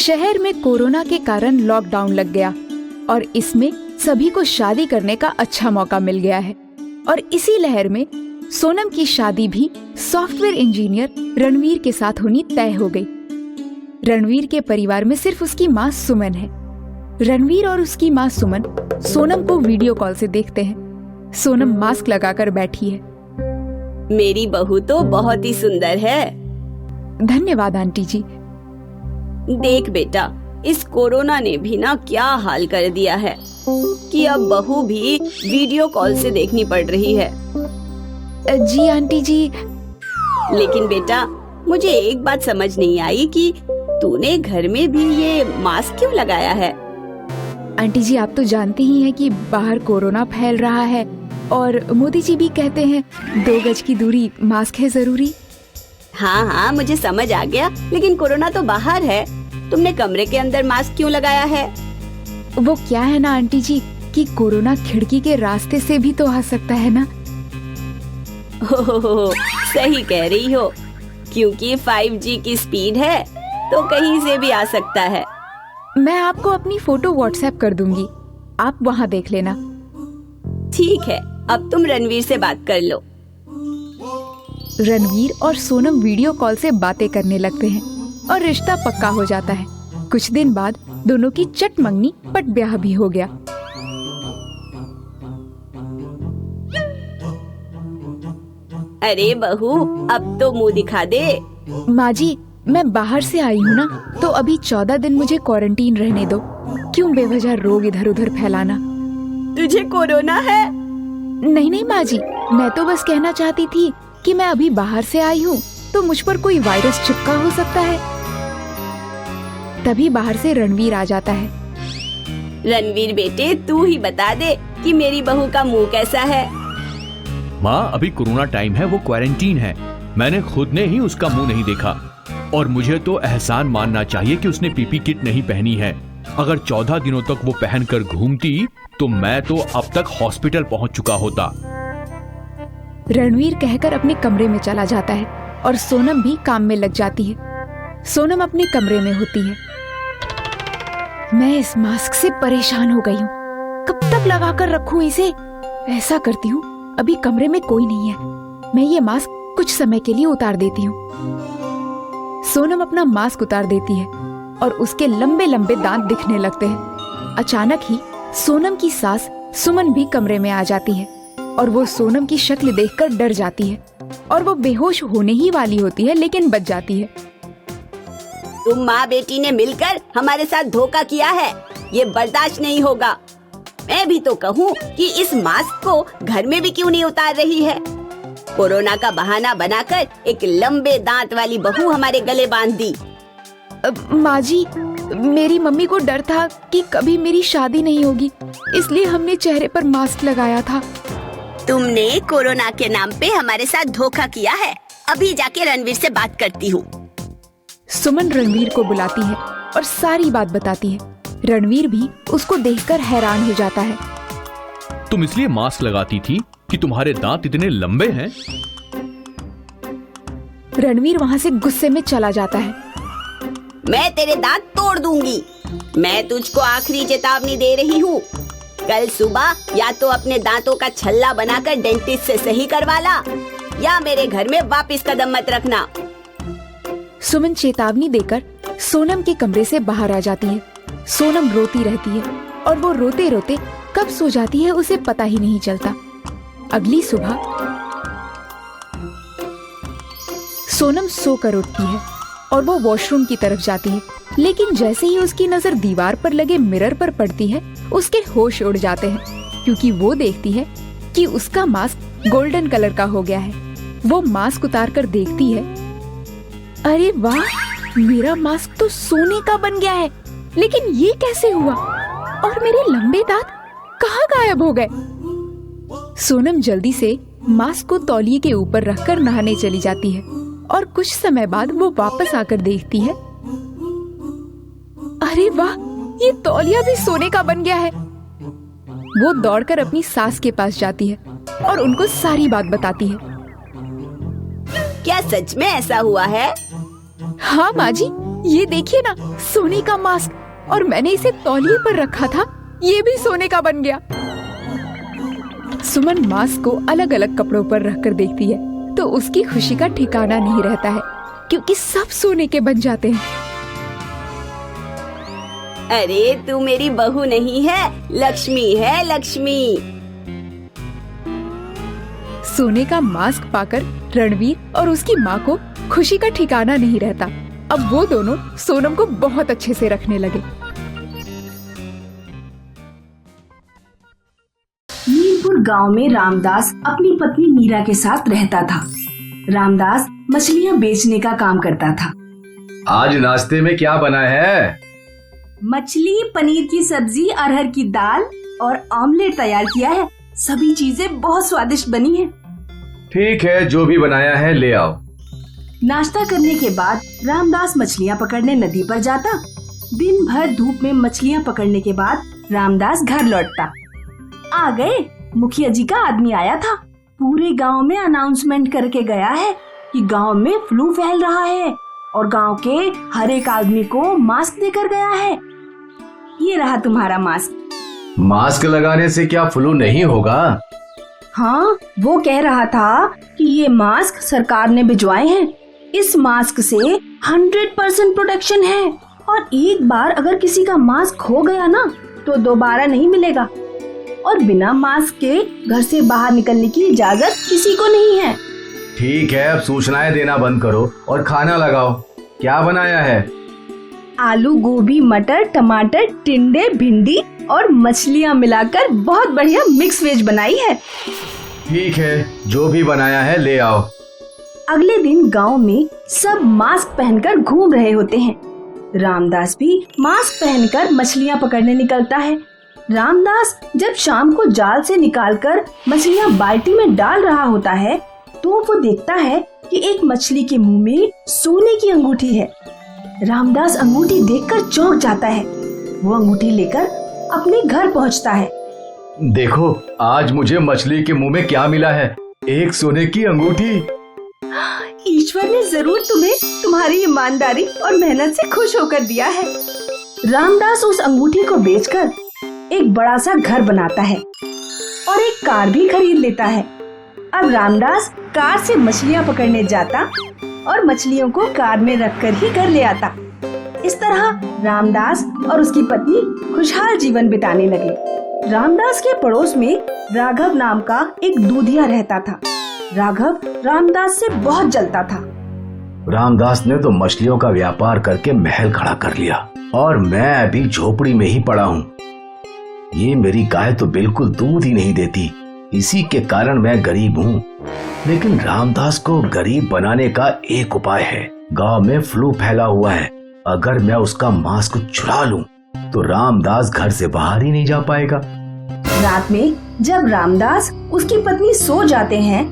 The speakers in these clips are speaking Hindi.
शहर में कोरोना के कारण लॉकडाउन लग गया और इसमें सभी को शादी करने का अच्छा मौका मिल गया है। और इसी लहर में सोनम की शादी भी सॉफ्टवेयर इंजीनियर रणवीर के साथ होनी तय हो गई। रणवीर के परिवार में सिर्फ उसकी माँ सुमन है। रणवीर और उसकी माँ सुमन सोनम को वीडियो कॉल से देखते हैं। सोनम मास्क लगाकर बैठी है। मेरी बहू तो बहुत ही सुंदर है। धन्यवाद आंटी जी। देख बेटा, इस कोरोना ने भी ना क्या हाल कर दिया है कि अब बहू भी वीडियो कॉल से देखनी पड़ रही है। जी आंटी जी। लेकिन बेटा, मुझे एक बात समझ नहीं आई कि तूने घर में भी ये मास्क क्यों लगाया है? आंटी जी, आप तो जानती ही हैं कि बाहर कोरोना फैल रहा है और मोदी जी भी कहते हैं 2 गज की दूरी, मास्क है जरूरी। हाँ हाँ, मुझे समझ आ गया, लेकिन कोरोना तो बाहर है। तुमने कमरे के अंदर मास्क क्यों लगाया है? वो क्या है ना आंटी जी कि कोरोना खिड़की के रास्ते से भी तो आ सकता है ना। हो, सही कह रही हो, क्योंकि 5G की स्पीड है तो कहीं से भी आ सकता है। मैं आपको अपनी फोटो व्हाट्सएप कर दूंगी, आप वहाँ देख लेना। ठीक है, अब तुम रणवीर से बात कर लो। रणवीर और सोनम वीडियो कॉल से बातें करने लगते हैं और रिश्ता पक्का हो जाता है। कुछ दिन बाद दोनों की चट मंगनी पट ब्याह भी हो गया। अरे बहू, अब तो मुंह दिखा दे। माँ जी, मैं बाहर से आई हूँ ना, तो अभी 14 दिन मुझे क्वारंटीन रहने दो। क्यों बेवजह रोग इधर उधर फैलाना। तुझे कोरोना है? नहीं नहीं माँ जी, मैं तो बस कहना चाहती थी कि मैं अभी बाहर से आई हूँ तो मुझ पर कोई वायरस चिपका हो सकता है। तभी बाहर से रणवीर आ जाता है। रणवीर बेटे, तू ही बता दे कि मेरी बहू का मुंह कैसा है। माँ, अभी कोरोना टाइम है, वो क्वारंटीन है। मैंने खुद ने ही उसका मुंह नहीं देखा और मुझे तो एहसान मानना चाहिए कि उसने पीपी किट नहीं पहनी है। अगर 14 दिनों तक वो पहनकर घूमती तो मैं तो अब तक हॉस्पिटल पहुंच चुका होता। रणवीर कहकर अपने कमरे में चला जाता है और सोनम भी काम में लग जाती है। सोनम अपने कमरे में होती है। मैं इस मास्क से परेशान हो गई हूँ, कब तक लगा कर रखूं इसे। ऐसा करती हूँ, अभी कमरे में कोई नहीं है, मैं ये मास्क कुछ समय के लिए उतार देती हूँ। सोनम अपना मास्क उतार देती है और उसके लंबे लंबे दांत दिखने लगते हैं। अचानक ही सोनम की सास सुमन भी कमरे में आ जाती है और वो सोनम की शक्ल देखकर डर जाती है और वो बेहोश होने ही वाली होती है, लेकिन बच जाती है। तुम माँ बेटी ने मिलकर हमारे साथ धोखा किया है, ये बर्दाश्त नहीं होगा। मैं भी तो कहूँ कि इस मास्क को घर में भी क्यों नहीं उतार रही है। कोरोना का बहाना बनाकर एक लंबे दांत वाली बहू हमारे गले बांध दी। माँ जी, मेरी मम्मी को डर था कि कभी मेरी शादी नहीं होगी, इसलिए हमने चेहरे पर मास्क लगाया था। तुमने कोरोना के नाम पे हमारे साथ धोखा किया है। अभी जाके रणवीर से बात करती हूँ। सुमन रणवीर को बुलाती है और सारी बात बताती है। रणवीर भी उसको देखकर हैरान हो जाता है। तुम इसलिए मास्क लगाती थी कि तुम्हारे दांत इतने लंबे हैं? रणवीर वहाँ से गुस्से में चला जाता है। मैं तेरे दांत तोड़ दूंगी। मैं तुझको आखिरी चेतावनी दे रही हूँ। कल सुबह या तो अपने दांतों का छल्ला बनाकर डेंटिस्ट से सही करवा ला, या मेरे घर में वापस कदम मत रखना। सुमन चेतावनी देकर सोनम के कमरे से बाहर आ जाती है। सोनम रोती रहती है और वो रोते रोते कब सो जाती है उसे पता ही नहीं चलता। अगली सुबह सोनम सोकर उठती है और वो वॉशरूम की तरफ जाती है, लेकिन जैसे ही उसकी नजर दीवार पर लगे मिरर पर पड़ती है, उसके होश उड़ जाते हैं, क्योंकि वो देखती है कि उसका मास्क गोल्डन कलर का हो गया है। वो मास्क उतार कर देखती है, अरे वाह, मेरा मास्क तो सोने का बन गया है, लेकिन ये कैसे हुआ? और मेरे लंबे दांत कहाँ गायब हो गए? सोनम जल्दी से मास्क को तौलिए के ऊपर रखकर नहाने चली जाती है और कुछ समय बाद वो वापस आकर देखती है, अरे वाह, ये तौलिया भी सोने का बन गया है। वो दौड़कर अपनी सास के पास जाती है और उनको सारी बात बताती है। क्या सच में ऐसा हुआ है? हाँ माँ जी, ये देखिए ना, सोने का मास्क, और मैंने इसे तौलिए पर रखा था, ये भी सोने का बन गया। सुमन मास्क को अलग अलग कपड़ों पर रखकर देखती है तो उसकी खुशी का ठिकाना नहीं रहता है, क्योंकि सब सोने के बन जाते हैं। अरे तू मेरी बहू नहीं है, लक्ष्मी है, लक्ष्मी। सोने का मास्क पाकर रणवीर और उसकी माँ को खुशी का ठिकाना नहीं रहता। अब वो दोनों सोनम को बहुत अच्छे से रखने लगे। मीरपुर गांव में रामदास अपनी पत्नी मीरा के साथ रहता था। रामदास मछलियां बेचने का काम करता था। आज नाश्ते में क्या बना है? मछली, पनीर की सब्जी, अरहर की दाल और ऑमलेट तैयार किया है। सभी चीजें बहुत स्वादिष्ट बनी हैं। ठीक है, जो भी बनाया है ले आओ। नाश्ता करने के बाद रामदास मछलियां पकड़ने नदी पर जाता। दिन भर धूप में मछलियां पकड़ने के बाद रामदास घर लौटता। आ गए, मुखिया जी का आदमी आया था। पूरे गांव में अनाउंसमेंट करके गया है कि गांव में फ्लू फैल रहा है और गांव के हर एक आदमी को मास्क देकर गया है। ये रहा तुम्हारा मास्क। मास्क लगाने से क्या फ्लू नहीं होगा? हाँ, वो कह रहा था कि ये मास्क सरकार ने भिजवाए हैं। इस मास्क से 100% प्रोटेक्शन है और एक बार अगर किसी का मास्क खो गया ना तो दोबारा नहीं मिलेगा। और बिना मास्क के घर से बाहर निकलने की इजाजत किसी को नहीं है। ठीक है, अब सूचनाएं देना बंद करो और खाना लगाओ। क्या बनाया है? आलू, गोभी, मटर, टमाटर, टिंडे, भिंडी और मछलियाँ मिलाकर बहुत बढ़िया मिक्स वेज बनाई है। ठीक है, जो भी बनाया है ले आओ। अगले दिन गांव में सब मास्क पहनकर घूम रहे होते हैं। रामदास भी मास्क पहनकर मछलियाँ पकड़ने निकलता है। रामदास जब शाम को जाल से निकालकर मछलियाँ बाल्टी में डाल रहा होता है तो वो देखता है कि एक मछली के मुंह में सोने की अंगूठी है। रामदास अंगूठी देखकर चौंक जाता है। वो अंगूठी लेकर अपने घर पहुंचता है। देखो, आज मुझे मछली के मुंह में क्या मिला है, एक सोने की अंगूठी। ईश्वर ने जरूर तुम्हें तुम्हारी ईमानदारी और मेहनत से खुश होकर दिया है। रामदास उस अंगूठी को बेचकर एक बड़ा सा घर बनाता है और एक कार भी खरीद लेता है। अब रामदास कार से मछलियाँ पकड़ने जाता और मछलियों को कार में रखकर ही घर ले आता। इस तरह रामदास और उसकी पत्नी खुशहाल जीवन बिताने लगे। रामदास के पड़ोस में राघव नाम का एक दूधिया रहता था। राघव रामदास से बहुत जलता था। रामदास ने तो मछलियों का व्यापार करके महल खड़ा कर लिया और मैं अभी झोपड़ी में ही पड़ा हूँ। ये मेरी गाय तो बिल्कुल दूध ही नहीं देती, इसी के कारण मैं गरीब हूँ। लेकिन रामदास को गरीब बनाने का एक उपाय है। गांव में फ्लू फैला हुआ है, अगर मैं उसका मास्क चुरा लूं तो रामदास घर से बाहर ही नहीं जा पाएगा। रात में जब रामदास उसकी पत्नी सो जाते हैं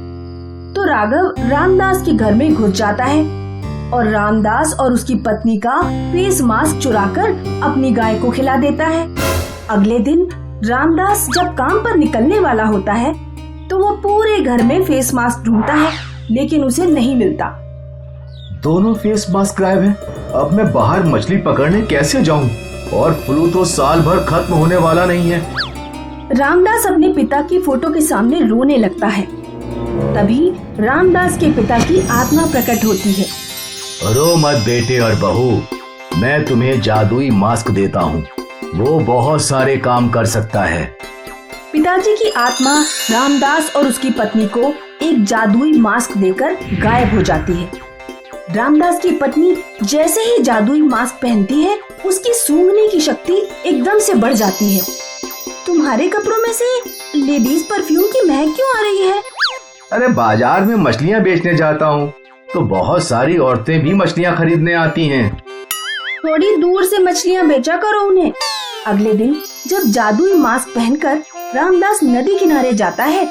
तो राघव रामदास के घर में घुस जाता है और रामदास और उसकी पत्नी का फेस मास्क चुराकर अपनी गाय को खिला देता है। अगले दिन रामदास जब काम पर निकलने वाला होता है तो वो पूरे घर में फेस मास्क ढूंढता है, लेकिन उसे नहीं मिलता। दोनों फेस मास्क गायब हैं। अब मैं बाहर मछली पकड़ने कैसे जाऊं? और फ्लू तो साल भर खत्म होने वाला नहीं है। रामदास अपने पिता की फोटो के सामने रोने लगता है। तभी रामदास के पिता की आत्मा प्रकट होती है। रो मत बेटे और बहू, मैं तुम्हें जादुई मास्क देता हूँ, वो बहुत सारे काम कर सकता है। पिताजी की आत्मा रामदास और उसकी पत्नी को एक जादुई मास्क देकर गायब हो जाती है। रामदास की पत्नी जैसे ही जादुई मास्क पहनती है, उसकी सूंघने की शक्ति एकदम से बढ़ जाती है। तुम्हारे कपड़ों में से लेडीज परफ्यूम की महक क्यों आ रही है? अरे बाजार में मछलियाँ बेचने जाता हूँ तो बहुत सारी औरतें भी मछलियाँ खरीदने आती हैं। थोड़ी दूर से मछलियाँ बेचा करो उन्हें। अगले दिन जब जादुई मास्क पहनकर रामदास नदी किनारे जाता है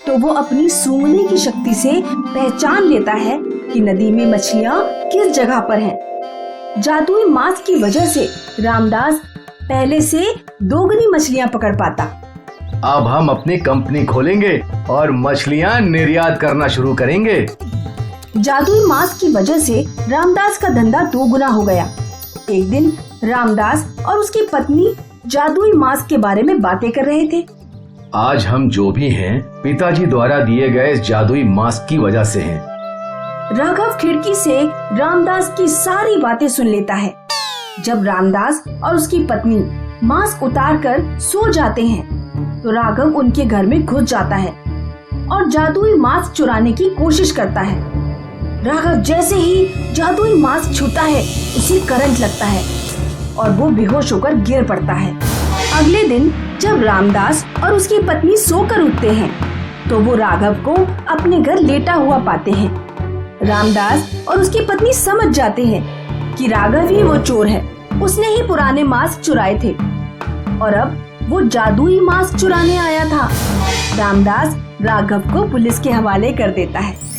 तो वो अपनी सूंघने की शक्ति से पहचान लेता है कि नदी में मछलियाँ किस जगह पर हैं। जादुई मास्क की वजह से रामदास पहले से दोगुनी मछलियाँ पकड़ पाता। अब हम अपनी कंपनी खोलेंगे और मछलियाँ निर्यात करना शुरू करेंगे। जादुई मास्क की वजह से रामदास का धंधा दोगुना हो गया। एक दिन रामदास और उसकी पत्नी जादुई मास्क के बारे में बातें कर रहे थे। आज हम जो भी हैं, पिताजी द्वारा दिए गए इस जादुई मास्क की वजह से हैं। राघव खिड़की से रामदास की सारी बातें सुन लेता है। जब रामदास और उसकी पत्नी मास्क उतारकर सो जाते हैं, तो राघव उनके घर में घुस जाता है और जादुई मास्क चुराने की कोशिश करता है। राघव जैसे ही जादुई मास्क छूता है, उसे करंट लगता है और वो बेहोश होकर गिर पड़ता है। अगले दिन जब रामदास और उसकी पत्नी सोकर उठते हैं, तो वो राघव को अपने घर लेटा हुआ पाते हैं। रामदास और उसकी पत्नी समझ जाते हैं कि राघव ही वो चोर है। उसने ही पुराने मास्क चुराए थे और अब वो जादुई मास्क चुराने आया था। रामदास राघव को पुलिस के हवाले कर देता है।